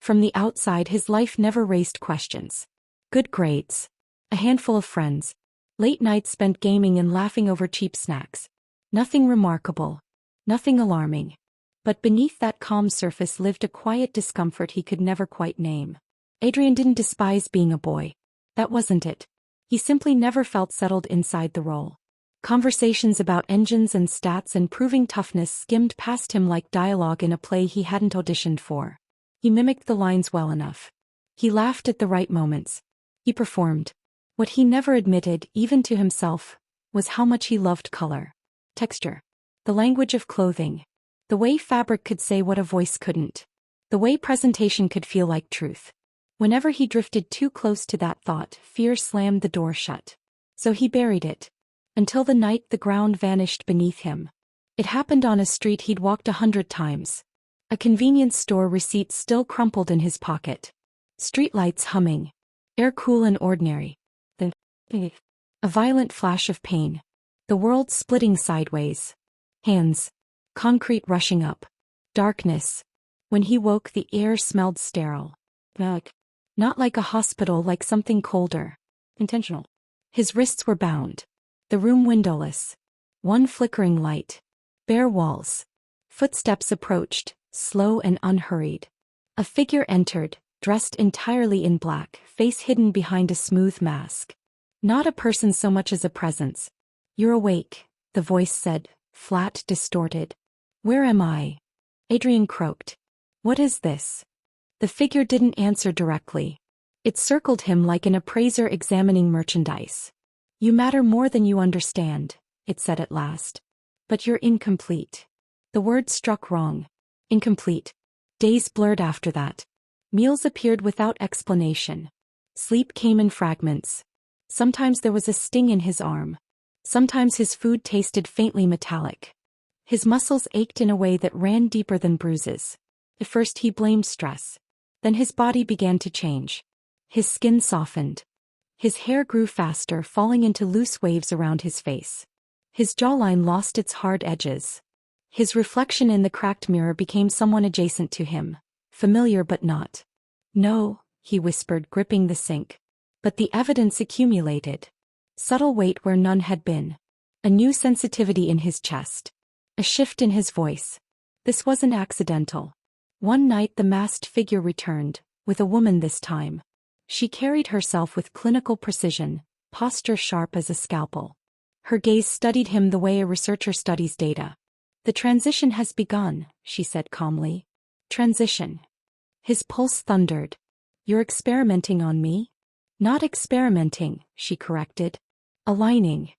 From the outside, his life never raised questions. Good grades. A handful of friends. Late nights spent gaming and laughing over cheap snacks. Nothing remarkable. Nothing alarming. But beneath that calm surface lived a quiet discomfort he could never quite name. Adrian didn't despise being a boy. That wasn't it. He simply never felt settled inside the role. Conversations about engines and stats and proving toughness skimmed past him like dialogue in a play he hadn't auditioned for. He mimicked the lines well enough. He laughed at the right moments. He performed. What he never admitted, even to himself, was how much he loved color. Texture. The language of clothing. The way fabric could say what a voice couldn't. The way presentation could feel like truth. Whenever he drifted too close to that thought, fear slammed the door shut. So he buried it. Until the night the ground vanished beneath him. It happened on a street he'd walked 100 times. A convenience store receipt still crumpled in his pocket. Streetlights humming. Air cool and ordinary. A violent flash of pain. The world splitting sideways. Hands. Concrete rushing up. Darkness. When he woke, the air smelled sterile. Not like a hospital, like something colder. Intentional. His wrists were bound. The room windowless. One flickering light. Bare walls. Footsteps approached, slow and unhurried. A figure entered, dressed entirely in black, face hidden behind a smooth mask. Not a person so much as a presence. "You're awake," the voice said, flat, distorted. "Where am I?" Adrian croaked. "What is this?" The figure didn't answer directly. It circled him like an appraiser examining merchandise. "You matter more than you understand," it said at last. "But you're incomplete." The word struck wrong. Incomplete. Days blurred after that. Meals appeared without explanation. Sleep came in fragments. Sometimes there was a sting in his arm. Sometimes his food tasted faintly metallic. His muscles ached in a way that ran deeper than bruises. At first he blamed stress. Then his body began to change. His skin softened. His hair grew faster, falling into loose waves around his face. His jawline lost its hard edges. His reflection in the cracked mirror became someone adjacent to him, familiar but not. "No," he whispered, gripping the sink. But the evidence accumulated. Subtle weight where none had been. A new sensitivity in his chest. A shift in his voice. This wasn't accidental. One night the masked figure returned, with a woman this time. She carried herself with clinical precision, posture sharp as a scalpel. Her gaze studied him the way a researcher studies data. "The transition has begun," she said calmly. "Transition." His pulse thundered. "You're experimenting on me?" "Not experimenting," she corrected. "Aligning."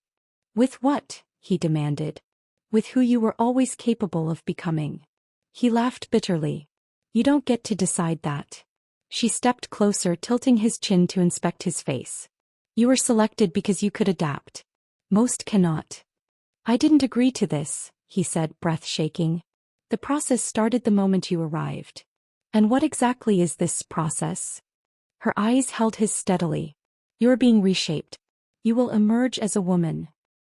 "With what?" he demanded. "With who you were always capable of becoming." He laughed bitterly. "You don't get to decide that." She stepped closer, tilting his chin to inspect his face. "You were selected because you could adapt. Most cannot." "I didn't agree to this," he said, breath shaking. "The process started the moment you arrived." "And what exactly is this process?" Her eyes held his steadily. "You're being reshaped. You will emerge as a woman."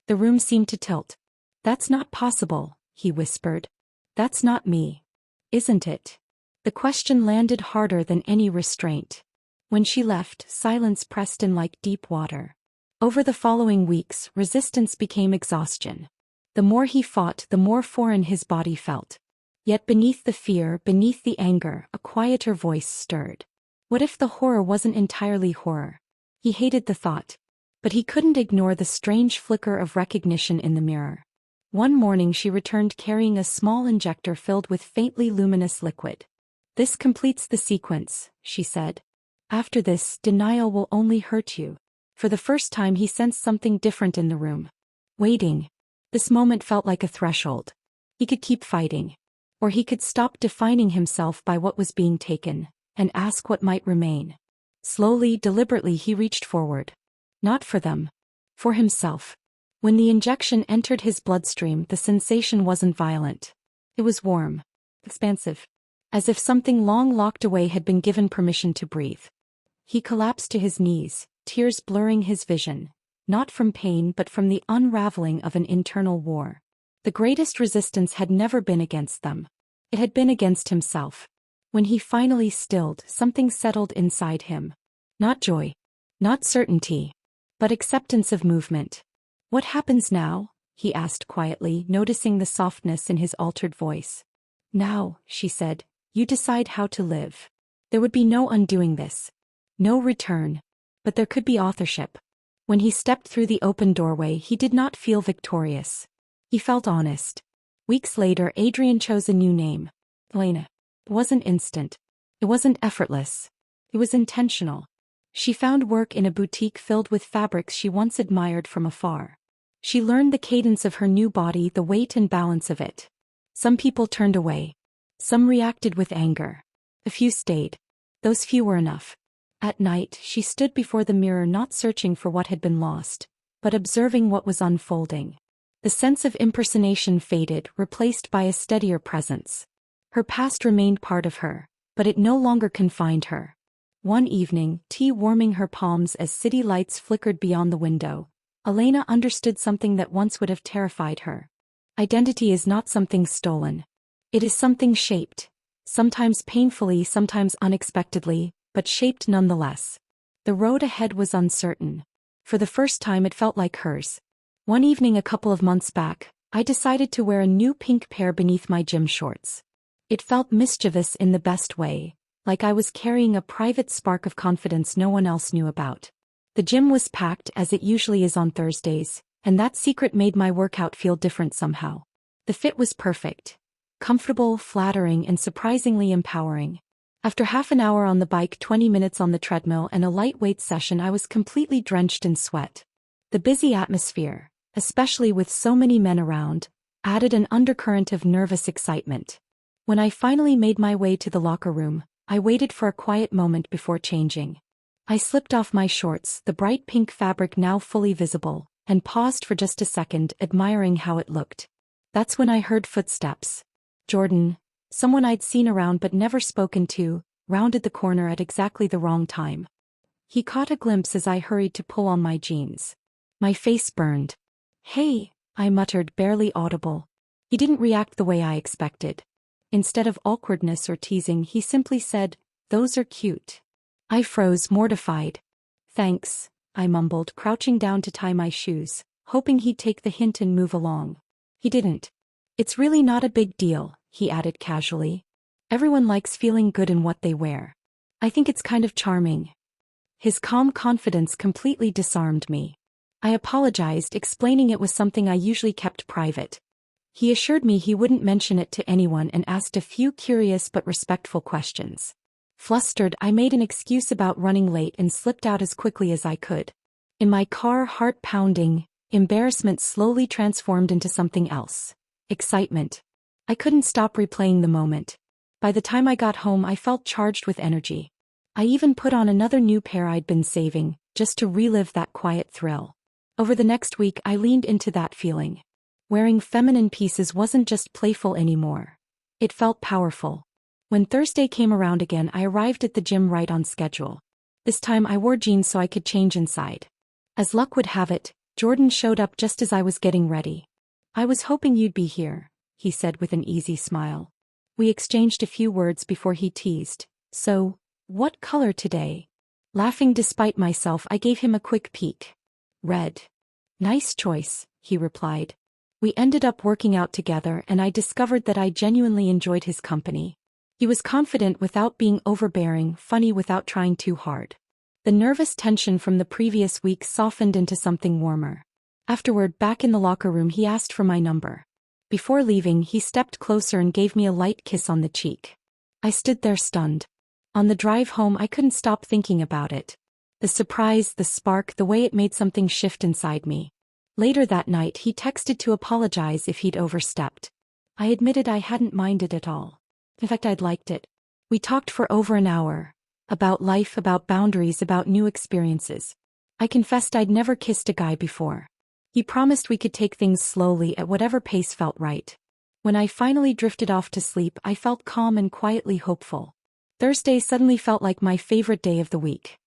The room seemed to tilt. "That's not possible," he whispered. "That's not me." "Isn't it?" The question landed harder than any restraint. When she left, silence pressed in like deep water. Over the following weeks, resistance became exhaustion. The more he fought, the more foreign his body felt. Yet beneath the fear, beneath the anger, a quieter voice stirred. What if the horror wasn't entirely horror? He hated the thought. But he couldn't ignore the strange flicker of recognition in the mirror. One morning she returned carrying a small injector filled with faintly luminous liquid. "This completes the sequence," she said. "After this, denial will only hurt you." For the first time he sensed something different in the room. Waiting. This moment felt like a threshold. He could keep fighting. Or he could stop defining himself by what was being taken, and ask what might remain. Slowly, deliberately he reached forward. Not for them. For himself. When the injection entered his bloodstream, the sensation wasn't violent. It was warm. Expansive. As if something long locked away had been given permission to breathe. He collapsed to his knees, tears blurring his vision. Not from pain but from the unraveling of an internal war. The greatest resistance had never been against them. It had been against himself. When he finally stilled, something settled inside him. Not joy. Not certainty. But acceptance of movement. "What happens now?" he asked quietly, noticing the softness in his altered voice. "Now," she said, "you decide how to live. There would be no undoing this. No return. But there could be authorship." When he stepped through the open doorway, he did not feel victorious. He felt honest. Weeks later, Adrian chose a new name. Elena. It wasn't instant. It wasn't effortless. It was intentional. She found work in a boutique filled with fabrics she once admired from afar. She learned the cadence of her new body, the weight and balance of it. Some people turned away. Some reacted with anger. A few stayed. Those few were enough. At night, she stood before the mirror, not searching for what had been lost, but observing what was unfolding. The sense of impersonation faded, replaced by a steadier presence. Her past remained part of her, but it no longer confined her. One evening, tea warming her palms as city lights flickered beyond the window, Elena understood something that once would have terrified her. Identity is not something stolen. It is something shaped. Sometimes painfully, sometimes unexpectedly, but shaped nonetheless. The road ahead was uncertain. For the first time it felt like hers. One evening a couple of months back, I decided to wear a new pink pair beneath my gym shorts. It felt mischievous in the best way, like I was carrying a private spark of confidence no one else knew about. The gym was packed, as it usually is on Thursdays, and that secret made my workout feel different somehow. The fit was perfect. Comfortable, flattering, and surprisingly empowering. After half an hour on the bike, 20 minutes on the treadmill, and a lightweight session, I was completely drenched in sweat. The busy atmosphere, especially with so many men around, added an undercurrent of nervous excitement. When I finally made my way to the locker room, I waited for a quiet moment before changing. I slipped off my shorts, the bright pink fabric now fully visible, and paused for just a second, admiring how it looked. That's when I heard footsteps. Jordan, someone I'd seen around but never spoken to, rounded the corner at exactly the wrong time. He caught a glimpse as I hurried to pull on my jeans. My face burned. "Hey," I muttered, barely audible. He didn't react the way I expected. Instead of awkwardness or teasing, he simply said, "Those are cute." I froze, mortified. "Thanks," I mumbled, crouching down to tie my shoes, hoping he'd take the hint and move along. He didn't. "It's really not a big deal," he added casually. "Everyone likes feeling good in what they wear. I think it's kind of charming." His calm confidence completely disarmed me. I apologized, explaining it was something I usually kept private. He assured me he wouldn't mention it to anyone and asked a few curious but respectful questions. Flustered, I made an excuse about running late and slipped out as quickly as I could. In my car, heart pounding, embarrassment slowly transformed into something else. Excitement. I couldn't stop replaying the moment. By the time I got home, I felt charged with energy. I even put on another new pair I'd been saving, just to relive that quiet thrill. Over the next week, I leaned into that feeling. Wearing feminine pieces wasn't just playful anymore. It felt powerful. When Thursday came around again, I arrived at the gym right on schedule. This time I wore jeans so I could change inside. As luck would have it, Jordan showed up just as I was getting ready. "I was hoping you'd be here," he said with an easy smile. We exchanged a few words before he teased, "So, what color today?" Laughing despite myself, I gave him a quick peek. "Red." "Nice choice," he replied. We ended up working out together, and I discovered that I genuinely enjoyed his company. He was confident without being overbearing, funny without trying too hard. The nervous tension from the previous week softened into something warmer. Afterward, back in the locker room, he asked for my number. Before leaving, he stepped closer and gave me a light kiss on the cheek. I stood there stunned. On the drive home, I couldn't stop thinking about it. The surprise, the spark, the way it made something shift inside me. Later that night, he texted to apologize if he'd overstepped. I admitted I hadn't minded at all. In fact, I'd liked it. We talked for over an hour. About life, about boundaries, about new experiences. I confessed I'd never kissed a guy before. He promised we could take things slowly at whatever pace felt right. When I finally drifted off to sleep, I felt calm and quietly hopeful. Thursday suddenly felt like my favorite day of the week.